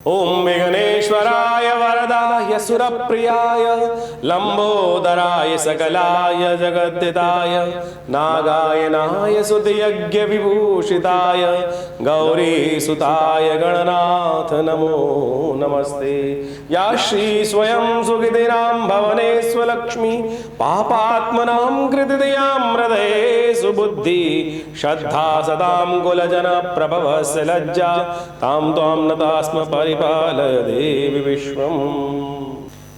ओम विघ्नेश्वराय वरदाय सुरप्रियाय लंबोदराय सकलाय जगद्दिताय नागायनाय सुतयज्ञ विभूषिताय गौरीसुताय गणनाथ नमो नमस्ते। या श्री स्वयं सुखितिनां भवने स्वलक्ष्मी पापात्मनां कृतिदयां हृदये सुबुद्धि श्रद्धा सदां कुलजन प्रभवस्य लज्जा तां त्वां नतास्म परिपालय देवी विश्वम।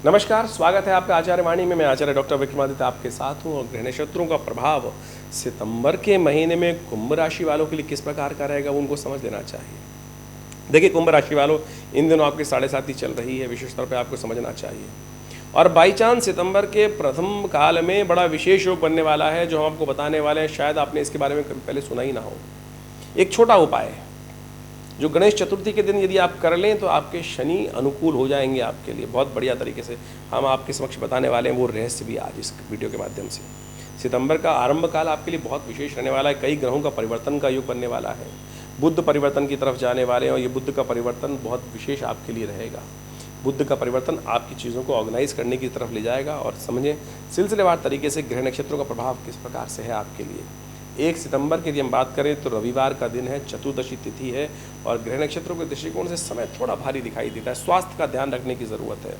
नमस्कार, स्वागत है आपका आचार्य वाणी में। मैं आचार्य डॉक्टर विक्रमादित्य आपके साथ हूँ। और ग्रह नक्षत्रों का प्रभाव सितंबर के महीने में कुंभ राशि वालों के लिए किस प्रकार का रहेगा वो उनको समझ लेना चाहिए। देखिए, कुंभ राशि वालों, इन दिनों आपके 7.5 चल रही है, विशेष तौर पे आपको समझना चाहिए। और बाई चांस सितंबर के प्रथम काल में बड़ा विशेष योग बनने वाला है, जो हम आपको बताने वाले हैं। शायद आपने इसके बारे में कभी पहले सुना ही ना हो। एक छोटा उपाय है जो गणेश चतुर्थी के दिन यदि आप कर लें तो आपके शनि अनुकूल हो जाएंगे आपके लिए बहुत बढ़िया तरीके से। हम आपके समक्ष बताने वाले हैं वो रहस्य भी आज इस वीडियो के माध्यम से। सितंबर का आरंभ काल आपके लिए बहुत विशेष रहने वाला है। कई ग्रहों का परिवर्तन का योग बनने वाला है। बुध परिवर्तन की तरफ जाने वाले हैं और ये बुध का परिवर्तन बहुत विशेष आपके लिए रहेगा। बुध का परिवर्तन आपकी चीज़ों को ऑर्गेनाइज करने की तरफ ले जाएगा। और समझें सिलसिलेवार तरीके से ग्रह नक्षत्रों का प्रभाव किस प्रकार से है आपके लिए। 1 सितंबर की यदि हम बात करें तो रविवार का दिन है, चतुर्दशी तिथि है। और ग्रह नक्षत्रों के दृष्टिकोण से समय थोड़ा भारी दिखाई देता है। स्वास्थ्य का ध्यान रखने की ज़रूरत है।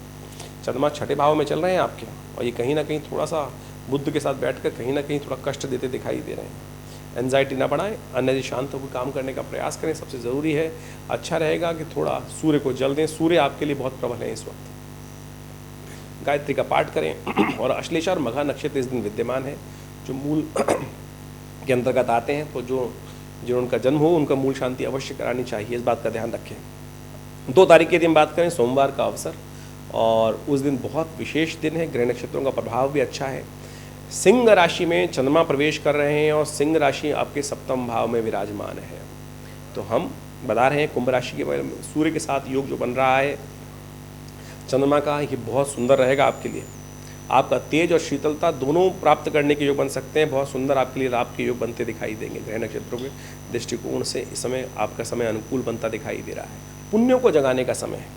चंद्रमा 6ठे भाव में चल रहे हैं आपके, और ये कहीं ना कहीं थोड़ा सा बुध के साथ बैठकर कहीं ना कहीं थोड़ा कष्ट देते दिखाई दे रहे हैं। एंजाइटी ना बढ़ाएं, अन्य शांत होकर काम करने का प्रयास करें, सबसे ज़रूरी है। अच्छा रहेगा कि थोड़ा सूर्य को जल दें। सूर्य आपके लिए बहुत प्रबल है इस वक्त। गायत्री का पाठ करें। और अश्लेषा और मघा नक्षत्र इस दिन विद्यमान है, जो मूल के अंतर्गत आते हैं। तो जो उनका जन्म हो उनका मूल शांति अवश्य करानी चाहिए, इस बात का ध्यान रखें। 2 तारीख की यदि हम बात करें, सोमवार का अवसर, और उस दिन बहुत विशेष दिन है। ग्रह नक्षत्रों का प्रभाव भी अच्छा है। सिंह राशि में चंद्रमा प्रवेश कर रहे हैं और सिंह राशि आपके 7वें भाव में विराजमान है। तो हम बता रहे हैं कुंभ राशि के बारे में। सूर्य के साथ योग जो बन रहा है चंद्रमा का, ये बहुत सुंदर रहेगा आपके लिए। आपका तेज और शीतलता दोनों प्राप्त करने के योग बन सकते हैं। बहुत सुंदर आपके लिए लाभ के योग बनते दिखाई देंगे। ग्रह नक्षत्रों के दृष्टिकोण से इस समय आपका समय अनुकूल बनता दिखाई दे रहा है। पुण्यों को जगाने का समय है।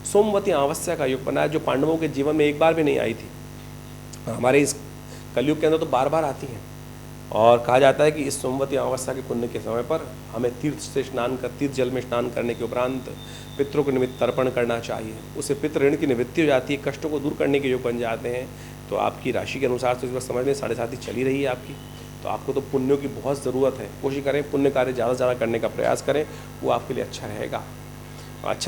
सोमवती अमावस्या का योग बना है, जो पांडवों के जीवन में एक बार भी नहीं आई थी। हमारे इस कलयुग के अंदर तो बार बार आती हैं। और कहा जाता है कि इस सोमवती अमावस्या के पुण्य के समय पर हमें तीर्थ जल में स्नान करने के उपरांत पितरों के निमित्त तर्पण करना चाहिए। उससे पितृ ऋण की निवृत्ति हो जाती है, कष्टों को दूर करने के योग बन जाते हैं। तो आपकी राशि के अनुसार तो इस बार समझ में 7.5 चली रही है आपकी, तो आपको तो पुण्यों की बहुत ज़रूरत है। कोशिश करें पुण्य कार्य ज़्यादा से ज़्यादा करने का प्रयास करें, वो आपके लिए अच्छा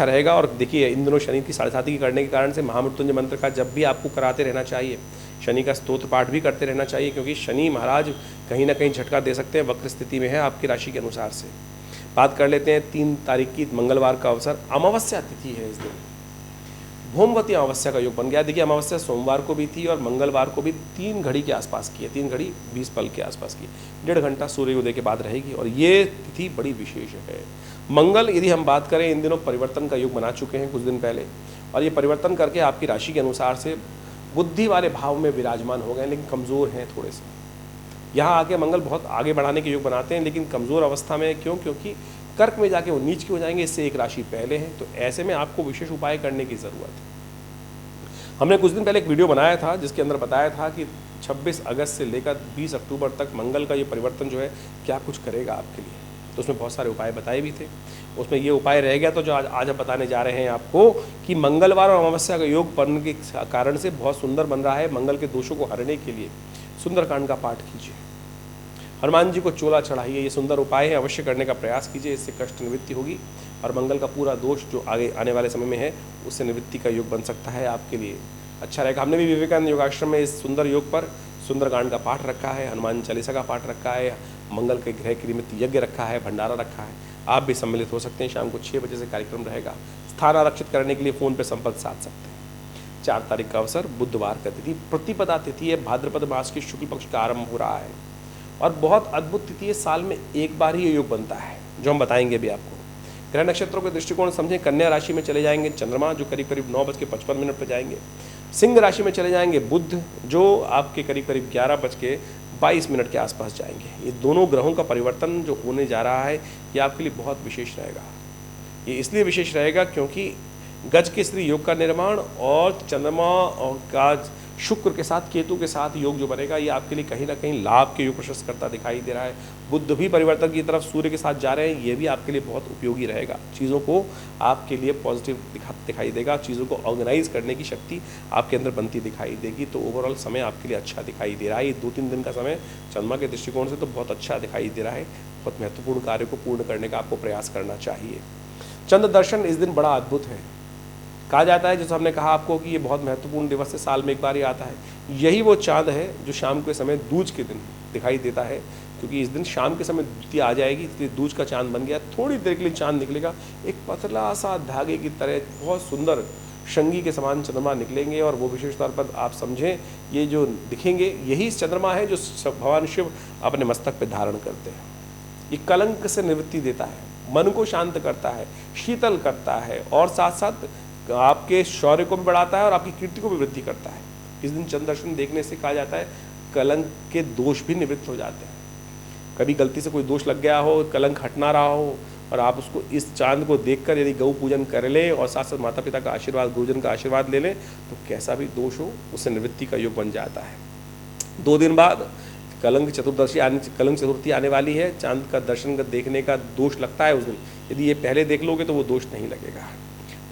रहेगा। और देखिए, इन दिनों शनि की 7.5 करने के कारण से महामृत्युंजय मंत्र का जब भी आपको कराते रहना चाहिए। शनि का स्तोत्र पाठ भी करते रहना चाहिए, क्योंकि शनि महाराज कहीं ना कहीं झटका दे सकते हैं। वक्र स्थिति में है आपकी राशि के अनुसार से। बात कर लेते हैं 3 तारीख की, मंगलवार का अवसर, अमावस्या तिथि है इस दिन। भौमवती अमावस्या का योग बन गया। देखिए, अमावस्या सोमवार को भी थी और मंगलवार को भी 3 घड़ी के आसपास की है। 3 घड़ी 20 पल के आसपास की, 1.5 घंटा सूर्योदय के बाद रहेगी। और ये तिथि बड़ी विशेष है। मंगल यदि हम बात करें, इन दिनों परिवर्तन का योग बना चुके हैं कुछ दिन पहले, और ये परिवर्तन करके आपकी राशि के अनुसार से बुद्धि वाले भाव में विराजमान हो गए, लेकिन कमज़ोर हैं थोड़े से। यहाँ आके मंगल बहुत आगे बढ़ाने के योग बनाते हैं, लेकिन कमज़ोर अवस्था में। क्यों? क्योंकि कर्क में जाके वो नीच के हो जाएंगे, इससे एक राशि पहले है। तो ऐसे में आपको विशेष उपाय करने की ज़रूरत है। हमने कुछ दिन पहले एक वीडियो बनाया था जिसके अंदर बताया था कि 26 अगस्त से लेकर 20 अक्टूबर तक मंगल का ये परिवर्तन जो है क्या कुछ करेगा आपके लिए। तो उसमें बहुत सारे उपाय बताए भी थे। उसमें ये उपाय रह गया, तो जो आज हम बताने जा रहे हैं आपको, कि मंगलवार और अमावस्या का योग बनने के कारण से बहुत सुंदर बन रहा है। मंगल के दोषों को हरने के लिए सुंदरकांड का पाठ कीजिए, हनुमान जी को चोला चढ़ाइए। ये सुंदर उपाय है, अवश्य करने का प्रयास कीजिए। इससे कष्ट निवृत्ति होगी और मंगल का पूरा दोष जो आगे आने वाले समय में है उससे निवृत्ति का योग बन सकता है आपके लिए। अच्छा रहेगा। हमने भी विवेकानंद योगाश्रम में इस सुंदर योग पर सुंदरकांड का पाठ रखा है, हनुमान चालीसा का पाठ रखा है, मंगल के ग्रह के निमित्त यज्ञ रखा है, भंडारा रखा है। आप भी सम्मिलित हो सकते हैं। शाम को 6 बजे से कार्यक्रम रहेगा। स्थान आरक्षित करने के लिए फ़ोन पर संपर्क साध सकते हैं। 4 तारीख का अवसर, बुधवार का तिथि, प्रतिपदा तिथि है। भाद्रपद मास के शुक्ल पक्ष का आरंभ हो रहा है और बहुत अद्भुत तिथि है। साल में एक बार ही ये योग बनता है, जो हम बताएंगे भी आपको। ग्रह नक्षत्रों के दृष्टिकोण समझें, कन्या राशि में चले जाएंगे चंद्रमा, जो करीब करीब 9:55 पर जाएंगे। सिंह राशि में चले जाएंगे बुध, जो आपके करीब करीब 11:22 के आसपास जाएंगे। ये दोनों ग्रहों का परिवर्तन जो होने जा रहा है, ये आपके लिए बहुत विशेष रहेगा। ये इसलिए विशेष रहेगा क्योंकि गज के स्त्री योग का निर्माण और चंद्रमा और का शुक्र के साथ केतु के साथ योग जो बनेगा, ये आपके लिए कहीं ना कहीं लाभ के योग प्रशस्त करता दिखाई दे रहा है। बुध भी परिवर्तन की तरफ सूर्य के साथ जा रहे हैं, ये भी आपके लिए बहुत उपयोगी रहेगा। चीज़ों को आपके लिए पॉजिटिव दिखाई देगा, चीज़ों को ऑर्गेनाइज करने की शक्ति आपके अंदर बनती दिखाई देगी। तो ओवरऑल समय आपके लिए अच्छा दिखाई दे रहा है। ये 2-3 दिन का समय चंद्रमा के दृष्टिकोण से तो बहुत अच्छा दिखाई दे रहा है। बहुत महत्वपूर्ण कार्य को पूर्ण करने का आपको प्रयास करना चाहिए। चंद्र दर्शन इस दिन बड़ा अद्भुत है। कहा जाता है, जैसे हमने कहा आपको, कि ये बहुत महत्वपूर्ण दिवस है, साल में एक बार ही आता है। यही वो चांद है जो शाम के समय दूज के दिन दिखाई देता है, क्योंकि इस दिन शाम के समय द्वितीया आ जाएगी, इसलिए दूज का चांद बन गया। थोड़ी देर के लिए चांद निकलेगा, एक पतला सा धागे की तरह बहुत सुंदर शंगी के समान चंद्रमा निकलेंगे, और वो विशेष तौर पर आप समझें ये जो दिखेंगे यही चंद्रमा है जो भगवान शिव अपने मस्तक पर धारण करते हैं। ये कलंक से निवृत्ति देता है, मन को शांत करता है, शीतल करता है, और साथ साथ आपके शौर्य को भी बढ़ाता है और आपकी कीर्ति को भी वृद्धि करता है। इस दिन चंद्र दर्शन देखने से कहा जाता है कलंक के दोष भी निवृत्त हो जाते हैं। कभी गलती से कोई दोष लग गया हो, कलंक हट ना रहा हो, और आप उसको इस चांद को देखकर यदि गौ पूजन कर ले और साथ साथ माता पिता का आशीर्वाद, गुरुजन का आशीर्वाद ले लें, तो कैसा भी दोष हो उससे निवृत्ति का योग बन जाता है। 2 दिन बाद कलंक चतुर्थी आने वाली है। चांद का दर्शन देखने का दोष लगता है उस दिन, यदि ये पहले देख लोगे तो वो दोष नहीं लगेगा।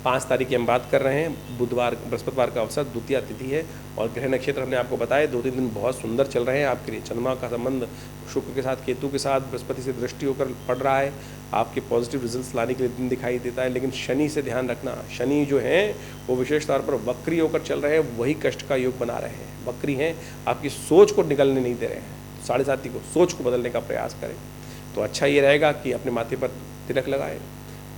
5 तारीख की हम बात कर रहे हैं, बुधवार बृहस्पतिवार का अवसर, द्वितीया तिथि है, और ग्रह नक्षत्र हमने आपको बताया 2-3 दिन बहुत सुंदर चल रहे हैं आपके लिए। चंद्रमा का संबंध शुक्र के साथ, केतु के साथ, बृहस्पति से दृष्टि होकर पड़ रहा है, आपके पॉजिटिव रिजल्ट्स लाने के लिए दिन दिखाई देता है। लेकिन शनि से ध्यान रखना, शनि जो हैं वो विशेष तौर पर वक्री होकर चल रहे हैं, वही कष्ट का योग बना रहे हैं। वक्री हैं, आपकी सोच को निकलने नहीं दे रहे हैं। 7:30 को सोच को बदलने का प्रयास करें तो अच्छा ये रहेगा कि अपने माथे पर तिलक लगाएं,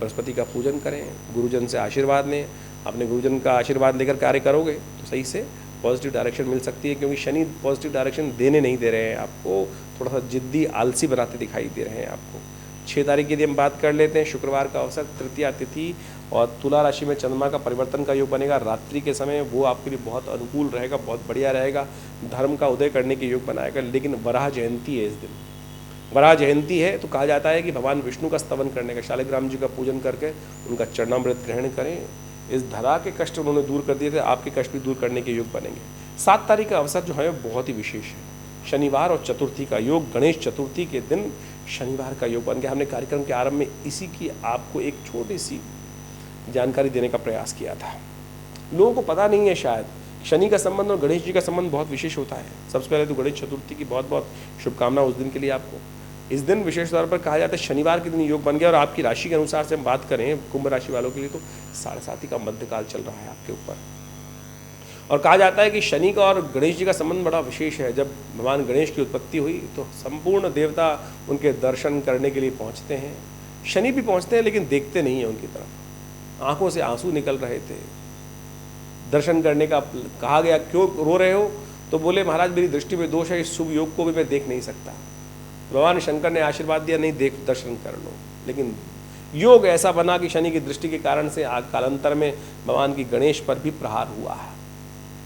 बृहस्पति का पूजन करें, गुरुजन से आशीर्वाद लें। अपने गुरुजन का आशीर्वाद लेकर कार्य करोगे तो सही से पॉजिटिव डायरेक्शन मिल सकती है, क्योंकि शनि पॉजिटिव डायरेक्शन देने नहीं दे रहे हैं आपको, थोड़ा सा जिद्दी आलसी बनाते दिखाई दे रहे हैं आपको। 6 तारीख की यदि हम बात कर लेते हैं, शुक्रवार का अवसर, तृतीया तिथि, और तुला राशि में चंद्रमा का परिवर्तन का योग बनेगा रात्रि के समय। वो आपके लिए बहुत अनुकूल रहेगा, बहुत बढ़िया रहेगा, धर्म का उदय करने के योग बनाएगा। लेकिन वराह जयंती है इस दिन, वराह जयंती है, तो कहा जाता है कि भगवान विष्णु का स्तवन करने का, शालिग्राम जी का पूजन करके उनका चरणामृत ग्रहण करें। इस धरा के कष्ट उन्होंने दूर कर दिए थे, आपके कष्ट भी दूर करने के योग बनेंगे। 7 तारीख का अवसर जो है बहुत ही विशेष है, शनिवार और चतुर्थी का योग। गणेश चतुर्थी के दिन शनिवार का योग बन गया। हमने कार्यक्रम के आरंभ में इसी की आपको एक छोटी सी जानकारी देने का प्रयास किया था। लोगों को पता नहीं है शायद, शनि का संबंध और गणेश जी का संबंध बहुत विशेष होता है। सबसे पहले तो गणेश चतुर्थी की बहुत बहुत शुभकामनाएं उस दिन के लिए आपको। इस दिन विशेष तौर पर कहा जाता है शनिवार के दिन योग बन गया, और आपकी राशि के अनुसार से हम बात करें कुंभ राशि वालों के लिए तो 7:30 का मध्यकाल चल रहा है आपके ऊपर। और कहा जाता है कि शनि का और गणेश जी का संबंध बड़ा विशेष है। जब भगवान गणेश की उत्पत्ति हुई तो संपूर्ण देवता उनके दर्शन करने के लिए पहुँचते हैं। शनि भी पहुँचते हैं लेकिन देखते नहीं हैं उनकी तरफ, आंखों से आंसू निकल रहे थे। दर्शन करने का कहा गया, क्यों रो रहे हो? तो बोले महाराज मेरी दृष्टि में दोष है, इस शुभ योग को भी मैं देख नहीं सकता। भगवान शंकर ने आशीर्वाद दिया, नहीं देख, दर्शन कर लो। लेकिन योग ऐसा बना कि शनि की दृष्टि के कारण से कालांतर में भगवान की गणेश पर भी प्रहार हुआ है,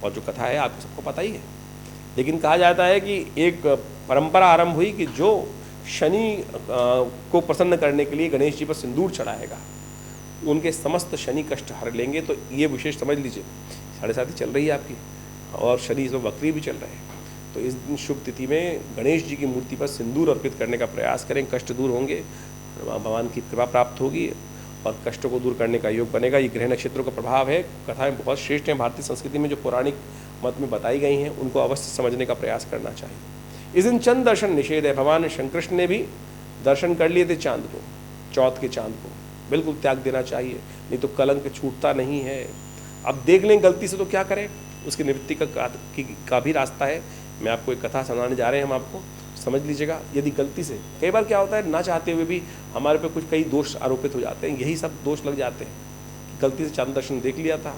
और जो कथा है आपको सबको पता ही है। लेकिन कहा जाता है कि एक परंपरा आरंभ हुई कि जो शनि को प्रसन्न करने के लिए गणेश जी पर सिंदूर चढ़ाएगा उनके समस्त शनि कष्ट हर लेंगे। तो ये विशेष समझ लीजिए, 7:30 चल रही है आपकी, और शनि इसमें वक्री भी चल रहे हैं। तो इस दिन शुभ तिथि में गणेश जी की मूर्ति पर सिंदूर अर्पित करने का प्रयास करें, कष्ट दूर होंगे, भगवान की कृपा प्राप्त होगी और कष्टों को दूर करने का योग बनेगा। ये ग्रह नक्षत्रों का प्रभाव है। कथाएं बहुत श्रेष्ठ हैं भारतीय संस्कृति में, जो पौराणिक मत में बताई गई हैं, उनको अवश्य समझने का प्रयास करना चाहिए। इस दिन चंद दर्शन निषेध है। भगवान शंकृष्ण ने भी दर्शन कर लिए थे चांद को, चौथ के चांद को, बिल्कुल त्याग देना चाहिए, नहीं तो कलंक छूटता नहीं है। अब देख लें गलती से तो क्या करें, उसकी निवृत्ति का भी रास्ता है। मैं आपको एक कथा सुनाने जा रहे हैं, हम आपको समझ लीजिएगा। यदि गलती से, कई बार क्या होता है ना चाहते हुए भी हमारे पे कुछ कई दोष आरोपित हो जाते हैं, यही सब दोष लग जाते हैं कि गलती से चांद दर्शन देख लिया था,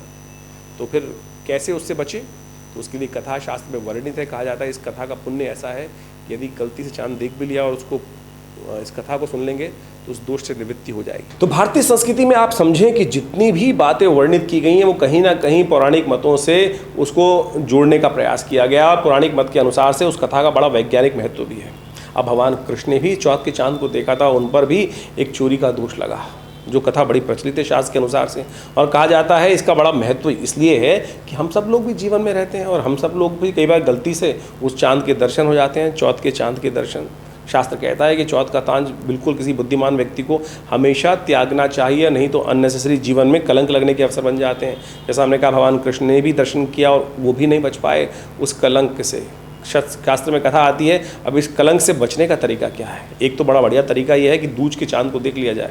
तो फिर कैसे उससे बचे। तो उसके लिए कथा शास्त्र में वर्णित है। कहा जाता है इस कथा का पुण्य ऐसा है कि यदि गलती से चांद देख भी लिया और उसको इस कथा को सुन लेंगे तो उस दोष से निवृत्ति हो जाएगी। तो भारतीय संस्कृति में आप समझें कि जितनी भी बातें वर्णित की गई हैं वो कहीं ना कहीं पौराणिक मतों से उसको जोड़ने का प्रयास किया गया, और पौराणिक मत के अनुसार से उस कथा का बड़ा वैज्ञानिक महत्व भी है। अब भगवान कृष्ण ने भी चौथ के चांद को देखा था, उन पर भी एक चोरी का दोष लगा। जो कथा बड़ी प्रचलित है शास्त्र के अनुसार से। और कहा जाता है इसका बड़ा महत्व इसलिए है कि हम सब लोग भी जीवन में रहते हैं और हम सब लोग भी कई बार गलती से उस चांद के दर्शन हो जाते हैं, चौथ के चांद के दर्शन। शास्त्र कहता है कि चौथ का चांद बिल्कुल किसी बुद्धिमान व्यक्ति को हमेशा त्यागना चाहिए, नहीं तो अननेसेसरी जीवन में कलंक लगने के अवसर बन जाते हैं। जैसा हमने कहा, भगवान कृष्ण ने भी दर्शन किया और वो भी नहीं बच पाए उस कलंक से। शास्त्र में कथा आती है, अब इस कलंक से बचने का तरीका क्या है। एक तो बड़ा बढ़िया तरीका ये है कि दूज के चांद को देख लिया जाए।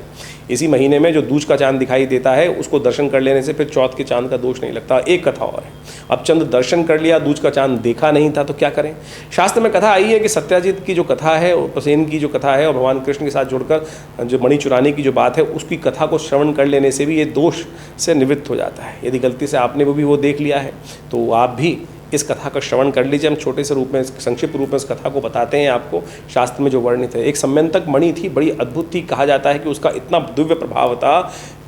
इसी महीने में जो दूज का चांद दिखाई देता है उसको दर्शन कर लेने से फिर चौथ के चांद का दोष नहीं लगता। एक कथा और है, अब चंद दर्शन कर लिया, दूज का चांद देखा नहीं था तो क्या करें। शास्त्र में कथा आई है कि सत्याजित की जो कथा है और प्रसेन की जो कथा है और भगवान कृष्ण के साथ जुड़कर जो मणि चुराने की जो बात है उसकी कथा को श्रवण कर लेने से भी ये दोष से निवृत्त हो जाता है। यदि गलती से आपने वो देख लिया है तो आप भी इस कथा का श्रवण कर लीजिए। हम छोटे से रूप में, संक्षिप्त रूप में इस कथा को बताते हैं आपको। शास्त्र में जो वर्णित है, एक सम्यंतक मणि थी, बड़ी अद्भुत थी। कहा जाता है कि उसका इतना दिव्य प्रभाव था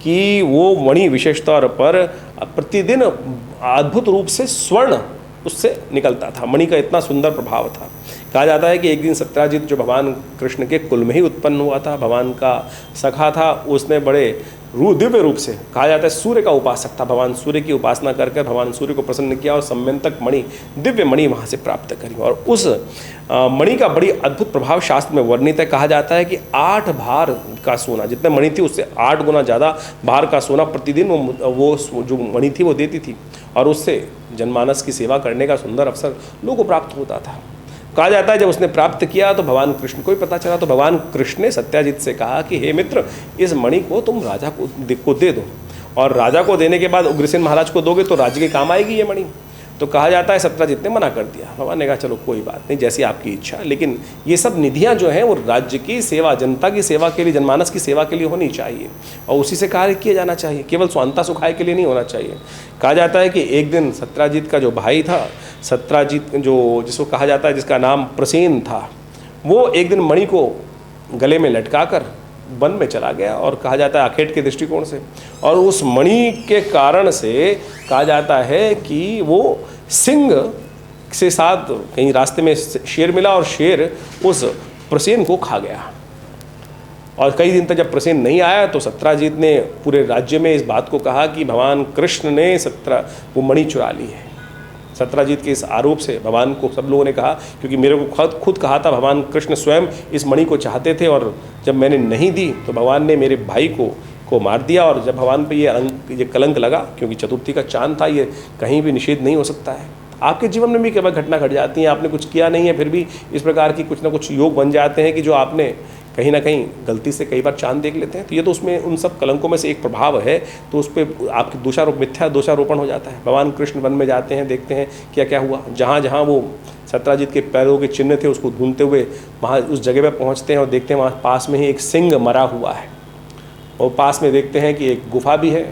कि वो मणि विशेष तौर पर प्रतिदिन अद्भुत रूप से स्वर्ण उससे निकलता था। मणि का इतना सुंदर प्रभाव था। कहा जाता है कि एक दिन सत्याजित जो भगवान कृष्ण के कुल में ही उत्पन्न हुआ था, भगवान का सखा था, उसने बड़े दिव्य रूप से, कहा जाता है सूर्य का उपासक था, भगवान सूर्य की उपासना करके भगवान सूर्य को प्रसन्न किया और सम्यंतक मणि, दिव्य मणि वहाँ से प्राप्त करी। और उस मणि का बड़ी अद्भुत प्रभाव शास्त्र में वर्णित है। कहा जाता है कि 8 भार का सोना, जितने मणि थी उससे 8 गुना ज़्यादा भार का सोना प्रतिदिन वो जो मणि थी वो देती थी और उससे जनमानस की सेवा करने का सुंदर अवसर लोगों को प्राप्त होता था। कहा जाता है जब उसने प्राप्त किया तो भगवान कृष्ण को ही पता चला, तो भगवान कृष्ण ने सत्याजित से कहा कि हे मित्र, इस मणि को तुम राजा को दे दो और राजा को देने के बाद उग्रसेन महाराज को दोगे तो राज्य के काम आएगी ये मणि। तो कहा जाता है सत्याजित ने मना कर दिया। भगवान ने कहा चलो कोई बात नहीं, जैसी आपकी इच्छा, लेकिन ये सब निधियाँ जो हैं वो राज्य की सेवा, जनता की सेवा के लिए, जनमानस की सेवा के लिए होनी चाहिए और उसी से कार्य किया जाना चाहिए, केवल स्वांता सुखाय के लिए नहीं होना चाहिए। कहा जाता है कि एक दिन सत्याजित का जो भाई था, सत्याजित जो जिसको कहा जाता है, जिसका नाम प्रसेन था, वो एक दिन मणि को गले में लटका कर वन में चला गया और कहा जाता है आखेट के दृष्टिकोण से, और उस मणि के कारण से कहा जाता है कि वो सिंह से साथ कहीं रास्ते में शेर मिला और शेर उस प्रसेन को खा गया। और कई दिन तक जब प्रसेन नहीं आया तो सत्याजित ने पूरे राज्य में इस बात को कहा कि भगवान कृष्ण ने वो मणि चुरा ली है। सत्याजित के इस आरोप से भगवान को सब लोगों ने कहा, क्योंकि मेरे को खुद कहा था, भगवान कृष्ण स्वयं इस मणि को चाहते थे और जब मैंने नहीं दी तो भगवान ने मेरे भाई को मार दिया। और जब भगवान पे ये कलंक लगा, क्योंकि चतुर्थी का चांद था, ये कहीं भी निषेध नहीं हो सकता है। आपके जीवन में भी कई बार घटना घट जाती है, आपने कुछ किया नहीं है फिर भी इस प्रकार की कुछ ना कुछ योग बन जाते हैं कि जो आपने कहीं ना कहीं गलती से कई बार चांद देख लेते हैं। तो ये तो उसमें उन सब कलंकों में से एक प्रभाव है, तो उस पर आपकी मिथ्या दोषारोपण हो जाता है। भगवान कृष्ण वन में जाते हैं, देखते हैं क्या क्या हुआ। जहाँ जहाँ वो सत्याजित के पैरों के चिन्ह थे उसको ढूंढते हुए वहाँ उस जगह पर पहुँचते हैं और देखते हैं वहाँ पास में ही एक सिंह मरा हुआ है और पास में देखते हैं कि एक गुफा भी है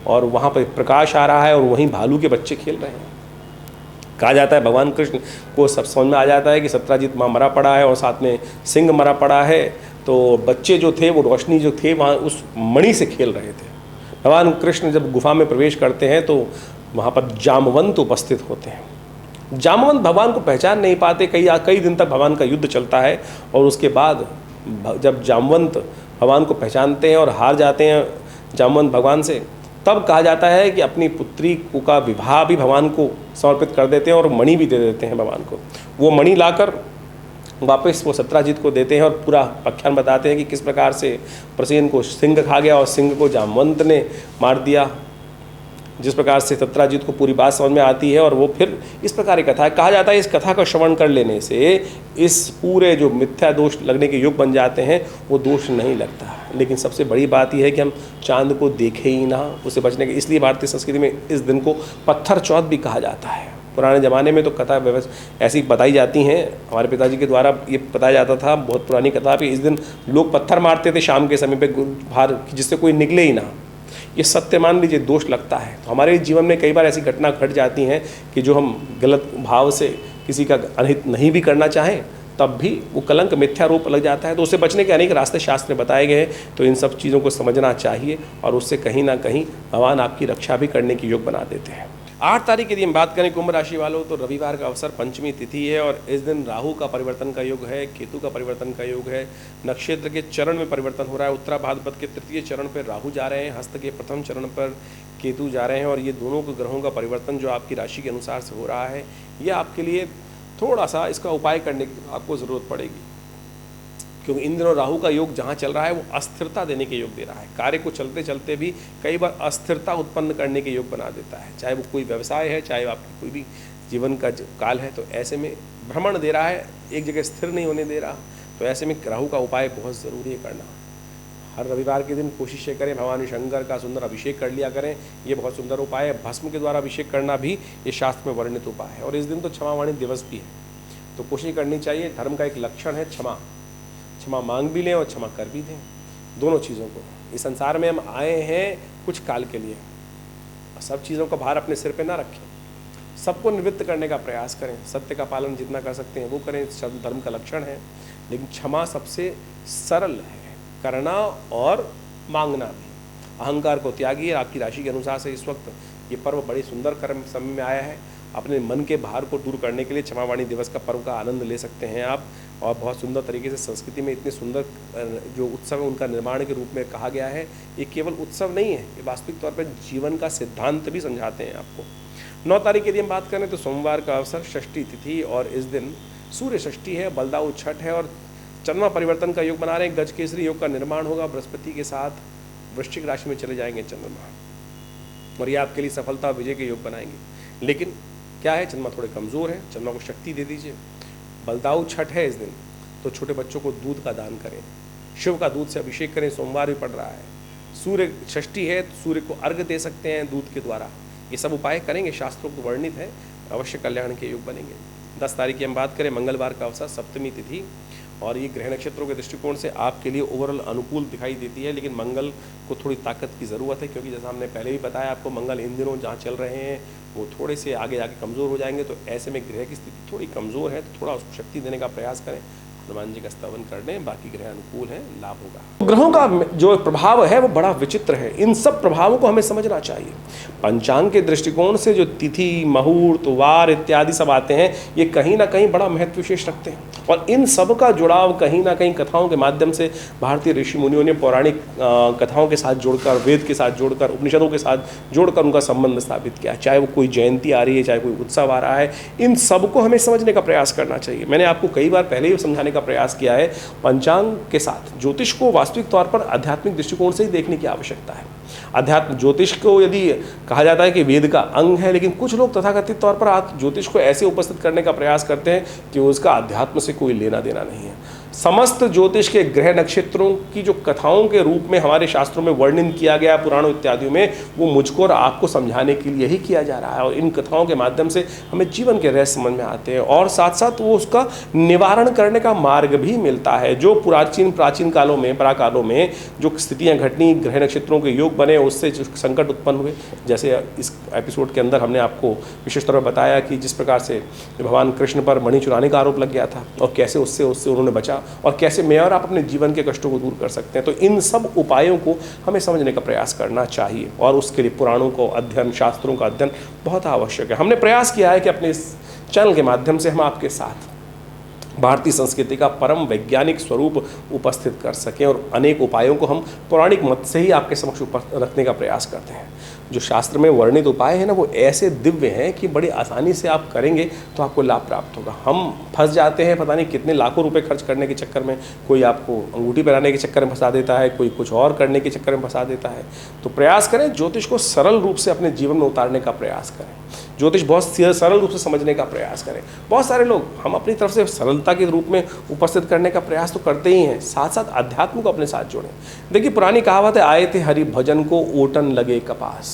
और वहाँ पर प्रकाश आ रहा है और वहीं भालू के बच्चे खेल रहे हैं। कहा जाता है भगवान कृष्ण को सब समझ में आ जाता है कि सत्याजित वहाँ मरा पड़ा है और साथ में सिंह मरा पड़ा है। तो बच्चे जो थे वो रोशनी जो थे वहाँ उस मणि से खेल रहे थे। भगवान कृष्ण जब गुफा में प्रवेश करते हैं तो वहाँ पर जामवंत उपस्थित होते हैं। जामवंत भगवान को पहचान नहीं पाते, कई दिन तक भगवान का युद्ध चलता है और उसके बाद जब जामवंत भगवान को पहचानते हैं और हार जाते हैं जामवंत भगवान से, तब कहा जाता है कि अपनी पुत्री का विवाह भी भगवान को समर्पित कर देते हैं और मणि भी दे देते हैं भगवान को। वो मणि लाकर वापस वो सत्याजित को देते हैं और पूरा आख्यान बताते हैं कि किस प्रकार से प्रसेन को सिंह खा गया और सिंह को जामवंत ने मार दिया। जिस प्रकार से सत्याजित को पूरी बात समझ में आती है और वो फिर इस प्रकार की कथा है। कहा जाता है इस कथा का श्रवण कर लेने से इस पूरे जो मिथ्या दोष लगने के योग बन जाते हैं वो दोष नहीं लगता। लेकिन सबसे बड़ी बात यह है कि हम चांद को देखें ही ना, उससे बचने के, इसलिए भारतीय संस्कृति में इस दिन को पत्थर चौथ भी कहा जाता है। पुराने ज़माने में तो कथा ऐसी बताई जाती हैं, हमारे पिताजी के द्वारा ये बताया जाता था, बहुत पुरानी कथा भी, इस दिन लोग पत्थर मारते थे शाम के समय पे बाहर, जिससे कोई निकले ही ना। ये सत्य मान लीजिए दोष लगता है। तो हमारे जीवन में कई बार ऐसी घटना घट जाती हैं कि जो हम गलत भाव से किसी का अनहित नहीं भी करना चाहें तब भी वो कलंक मिथ्या रूप लग जाता है। तो उससे बचने के अनेक रास्ते शास्त्र में बताए गए हैं। तो इन सब चीज़ों को समझना चाहिए और उससे कहीं ना कहीं भगवान आपकी रक्षा भी करने की योग बना देते हैं। 8 तारीख यदि हम बात करें कुंभ राशि वालों, तो रविवार का अवसर, पंचमी तिथि है और इस दिन राहु का परिवर्तन का योग है, केतु का परिवर्तन का योग है, नक्षत्र के चरण में परिवर्तन हो रहा है। उत्तरा भाद्रपद के तृतीय चरण पर राहु जा रहे हैं, हस्त के प्रथम चरण पर केतु जा रहे हैं और ये दोनों ग्रहों का परिवर्तन जो आपकी राशि के अनुसार से हो रहा है, ये आपके लिए थोड़ा सा इसका उपाय करने की आपको ज़रूरत पड़ेगी, क्योंकि इन दिनों राहु का योग जहाँ चल रहा है वो अस्थिरता देने के योग दे रहा है। कार्य को चलते चलते भी कई बार अस्थिरता उत्पन्न करने के योग बना देता है, चाहे वो कोई व्यवसाय है, चाहे आपकी कोई भी जीवन का काल है। तो ऐसे में भ्रमण दे रहा है, एक जगह स्थिर नहीं होने दे रहा। तो ऐसे में राहु का उपाय बहुत ज़रूरी है करना। हर रविवार के दिन कोशिश करें भगवान शंकर का सुंदर अभिषेक कर लिया करें, ये बहुत सुंदर उपाय है। भस्म के द्वारा अभिषेक करना भी ये शास्त्र में वर्णित उपाय है। और इस दिन तो क्षमावाणी दिवस भी है, तो कोशिश करनी चाहिए। धर्म का एक लक्षण है क्षमा, क्षमा मांग भी लें और क्षमा कर भी दें, दोनों चीज़ों को। इस संसार में हम आए हैं कुछ काल के लिए, सब चीज़ों का भार अपने सिर पे ना रखें, सबको निवृत्त करने का प्रयास करें, सत्य का पालन जितना कर सकते हैं वो करें, सब धर्म का लक्षण है। लेकिन क्षमा सबसे सरल है करना और मांगना भी। अहंकार को त्यागिए। आपकी राशि के अनुसार से इस वक्त ये पर्व बड़ी सुंदर कर्म समय में आया है। अपने मन के भार को दूर करने के लिए क्षमावाणी दिवस का पर्व का आनंद ले सकते हैं आप। और बहुत सुंदर तरीके से संस्कृति में इतने सुंदर जो उत्सव है उनका निर्माण के रूप में कहा गया है। ये केवल उत्सव नहीं है, ये वास्तविक तौर पर जीवन का सिद्धांत भी समझाते हैं आपको। 9 तारीख यदि हम बात करें तो सोमवार का अवसर, षष्ठी तिथि और इस दिन सूर्य षष्ठी है, बलदाऊ छठ है और चंद्रमा परिवर्तन का योग बना रहे हैं। गज केसरी योग का निर्माण होगा, बृहस्पति के साथ वृश्चिक राशि में चले जाएंगे चंद्रमा और ये आपके लिए सफलता विजय के योग बनाएंगे। लेकिन क्या है, चंद्रमा थोड़े कमज़ोर है, चंद्रमा को शक्ति दे दीजिए। बलदाऊ छठ है इस दिन, तो छोटे बच्चों को दूध का दान करें, शिव का दूध से अभिषेक करें। सोमवार भी पड़ रहा है, सूर्य षष्ठी है तो सूर्य को अर्घ्य दे सकते हैं दूध के द्वारा। ये सब उपाय करेंगे, शास्त्रों को वर्णित है, अवश्य कल्याण के योग बनेंगे। 10 तारीख की हम बात करें, मंगलवार का अवसर, सप्तमी तिथि और ये ग्रह नक्षत्रों के दृष्टिकोण से आपके लिए ओवरऑल अनुकूल दिखाई देती है। लेकिन मंगल को थोड़ी ताकत की ज़रूरत है, क्योंकि जैसा हमने पहले भी बताया आपको, मंगल इन दिनों जहाँ चल रहे हैं वो थोड़े से आगे जाके कमज़ोर हो जाएंगे। तो ऐसे में ग्रह की स्थिति थोड़ी कमज़ोर है, तो थोड़ा उसको शक्ति देने का प्रयास करें, हनुमान जी का स्तवन कर लें, बाकी ग्रह अनुकूल हैं, लाभ होगा। ग्रहों का जो प्रभाव है वो बड़ा विचित्र है, इन सब प्रभावों को हमें समझना चाहिए। पंचांग के दृष्टिकोण से जो तिथि, मुहूर्त, वार इत्यादि सब आते हैं, ये कहीं ना कहीं बड़ा महत्व विशेष रखते हैं और इन सब का जुड़ाव कहीं ना कहीं कथाओं के माध्यम से भारतीय ऋषि मुनियों ने पौराणिक कथाओं के साथ जोड़कर, वेद के साथ जोड़कर, उपनिषदों के साथ जोड़कर उनका संबंध स्थापित किया। चाहे वो कोई जयंती आ रही है, चाहे कोई उत्सव आ रहा है, इन सबको हमें समझने का प्रयास करना चाहिए। मैंने आपको कई बार पहले ही समझाने का प्रयास किया है, पंचांग के साथ ज्योतिष को वास्तविक तौर पर आध्यात्मिक दृष्टिकोण से ही देखने की आवश्यकता है। अध्यात्म ज्योतिष को यदि कहा जाता है कि वेद का अंग है, लेकिन कुछ लोग तथाकथित तौर पर ज्योतिष को ऐसे उपस्थित करने का प्रयास करते हैं कि उसका अध्यात्म से कोई लेना देना नहीं है। समस्त ज्योतिष के ग्रह नक्षत्रों की जो कथाओं के रूप में हमारे शास्त्रों में वर्णन किया गया, पुराणों इत्यादि में, वो मुझको और आपको समझाने के लिए ही किया जा रहा है। और इन कथाओं के माध्यम से हमें जीवन के रहस्य समझ में आते हैं और साथ साथ वो उसका निवारण करने का मार्ग भी मिलता है। जो प्राचीन कालों में, प्राकालों में जो स्थितियाँ घटनी, ग्रह नक्षत्रों के योग बने, उससे जो संकट उत्पन्न हुए, जैसे इस एपिसोड के अंदर हमने आपको विशेष तौर पर बताया कि जिस प्रकार से भगवान कृष्ण पर मणि चुराने का आरोप लग गया था और कैसे उससे उन्होंने बचा और कैसे मैं और आप अपने जीवन के कष्टों को दूर कर सकते हैं। तो इन सब उपायों को हमें समझने का प्रयास करना चाहिए और उसके लिए पुराणों को अध्ययन, शास्त्रों का अध्ययन बहुत आवश्यक है। हमने प्रयास किया है कि अपने इस चैनल के माध्यम से हम आपके साथ भारतीय संस्कृति का परम वैज्ञानिक स्वरूप उपस्थित कर सकें और अनेक उपायों को हम पौराणिक मत से ही आपके समक्ष रखने का प्रयास करते हैं। जो शास्त्र में वर्णित उपाय है ना, वो ऐसे दिव्य हैं कि बड़ी आसानी से आप करेंगे तो आपको लाभ प्राप्त होगा। हम फंस जाते हैं पता नहीं कितने लाखों रुपए खर्च करने के चक्कर में। कोई आपको अंगूठी पहनाने के चक्कर में फंसा देता है, कोई कुछ और करने के चक्कर में फंसा देता है। तो प्रयास करें ज्योतिष को सरल रूप से अपने जीवन में उतारने का प्रयास करें, ज्योतिष बहुत सरल रूप से समझने का प्रयास करें। बहुत सारे लोग हम अपनी तरफ से सरलता के रूप में उपस्थित करने का प्रयास तो करते ही हैं, साथ साथ अध्यात्म को अपने साथ जोड़ें। देखिए पुरानी कहावत है, आए थे हरि भजन को ओटन लगे कपास।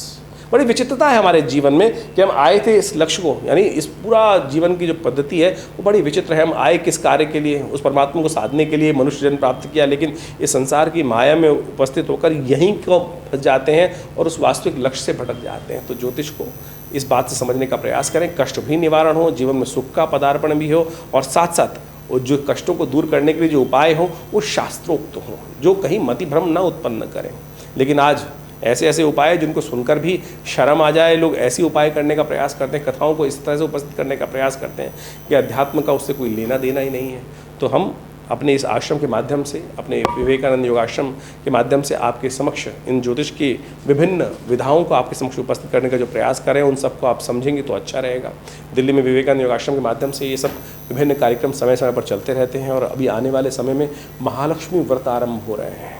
बड़ी विचित्रता है हमारे जीवन में कि हम आए थे इस लक्ष्य को, यानी इस पूरा जीवन की जो पद्धति है वो बड़ी विचित्र है। हम आए किस कार्य के लिए? उस परमात्मा को साधने के लिए मनुष्य जन्म प्राप्त किया, लेकिन इस संसार की माया में उपस्थित होकर यहीं को फंस जाते हैं और उस वास्तविक लक्ष्य से भटक जाते हैं। तो ज्योतिष को इस बात से समझने का प्रयास करें, कष्ट भी निवारण हो, जीवन में सुख का पदार्पण भी हो और साथ साथ वो जो कष्टों को दूर करने के लिए जो उपाय हो वो शास्त्रोक्त हो, जो कहीं मति भ्रम न उत्पन्न करें। लेकिन आज ऐसे ऐसे उपाय जिनको सुनकर भी शर्म आ जाए, लोग ऐसी उपाय करने का प्रयास करते हैं, कथाओं को इस तरह से उपस्थित करने का प्रयास करते हैं कि अध्यात्म का उससे कोई लेना देना ही नहीं है। तो हम अपने इस आश्रम के माध्यम से, अपने विवेकानंद योगाश्रम के माध्यम से आपके समक्ष इन ज्योतिष की विभिन्न विधाओं को आपके समक्ष उपस्थित करने का जो प्रयास करें, उन सबको आप समझेंगे तो अच्छा रहेगा। दिल्ली में विवेकानंद योगाश्रम के माध्यम से ये सब विभिन्न कार्यक्रम समय समय पर चलते रहते हैं और अभी आने वाले समय में महालक्ष्मी व्रत आरंभ हो रहे हैं।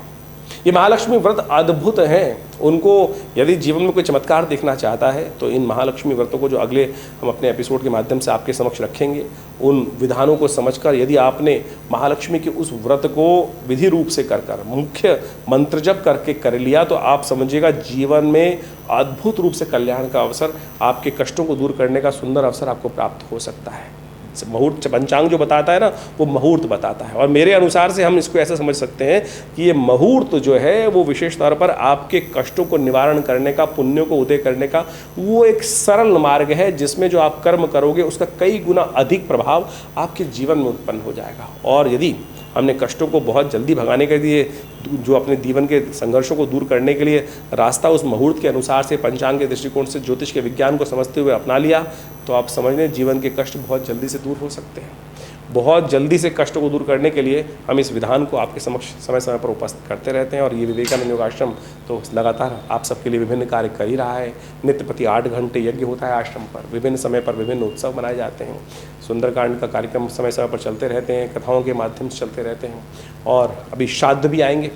ये महालक्ष्मी व्रत अद्भुत हैं। उनको यदि जीवन में कोई चमत्कार देखना चाहता है तो इन महालक्ष्मी व्रतों को जो अगले हम अपने एपिसोड के माध्यम से आपके समक्ष रखेंगे, उन विधानों को समझकर यदि आपने महालक्ष्मी के उस व्रत को विधि रूप से कर मुख्य मंत्र जप करके कर लिया तो आप समझिएगा जीवन में अद्भुत रूप से कल्याण का अवसर, आपके कष्टों को दूर करने का सुंदर अवसर आपको प्राप्त हो सकता है। मुहूर्त पंचांग जो बताता है ना, वो मुहूर्त बताता है और मेरे अनुसार से हम इसको ऐसा समझ सकते हैं कि ये मुहूर्त जो है वो विशेष तौर पर आपके कष्टों को निवारण करने का, पुण्यों को उदय करने का वो एक सरल मार्ग है जिसमें जो आप कर्म करोगे उसका कई गुना अधिक प्रभाव आपके जीवन में उत्पन्न हो जाएगा। और यदि हमने कष्टों को बहुत जल्दी भगाने के लिए, जो अपने जीवन के संघर्षों को दूर करने के लिए रास्ता उस मुहूर्त के अनुसार से, पंचांग के दृष्टिकोण से, ज्योतिष के विज्ञान को समझते हुए अपना लिया तो आप समझ लें जीवन के कष्ट बहुत जल्दी से दूर हो सकते हैं। बहुत जल्दी से कष्टों को दूर करने के लिए हम इस विधान को आपके समक्ष समय समय पर उपस्थित करते रहते हैं और ये विवेकानंद योगाश्रम तो लगातार आप सबके लिए विभिन्न कार्य कर ही रहा है। नित्य प्रति 8 घंटे यज्ञ होता है आश्रम पर, विभिन्न समय पर विभिन्न उत्सव मनाए जाते हैं, सुंदरकांड का कार्यक्रम समय समय पर चलते रहते हैं, कथाओं के माध्यम से चलते रहते हैं और अभी श्राद्ध भी आएंगे।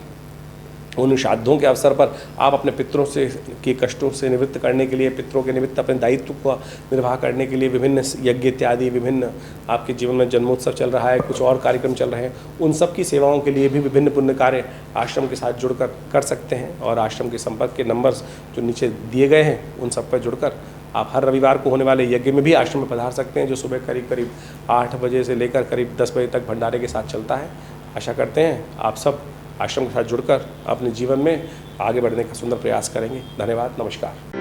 उन श्राद्धों के अवसर पर आप अपने पितरों से के कष्टों से निवृत्त करने के लिए, पितरों के निमित्त अपने दायित्व को निर्वाह करने के लिए विभिन्न यज्ञ इत्यादि, विभिन्न आपके जीवन में जन्मोत्सव चल रहा है, कुछ और कार्यक्रम चल रहे हैं, उन सब की सेवाओं के लिए भी विभिन्न पुण्य कार्य आश्रम के साथ जुड़कर कर सकते हैं। और आश्रम के संपर्क के नंबर्स जो नीचे दिए गए हैं उन सब पर जुड़कर आप हर रविवार को होने वाले यज्ञ में भी आश्रम में पधार सकते हैं, जो सुबह करीब 8 बजे से लेकर करीब 10 बजे तक भंडारे के साथ चलता है। आशा करते हैं आप सब आश्रम के साथ जुड़कर अपने जीवन में आगे बढ़ने का सुंदर प्रयास करेंगे। धन्यवाद, नमस्कार।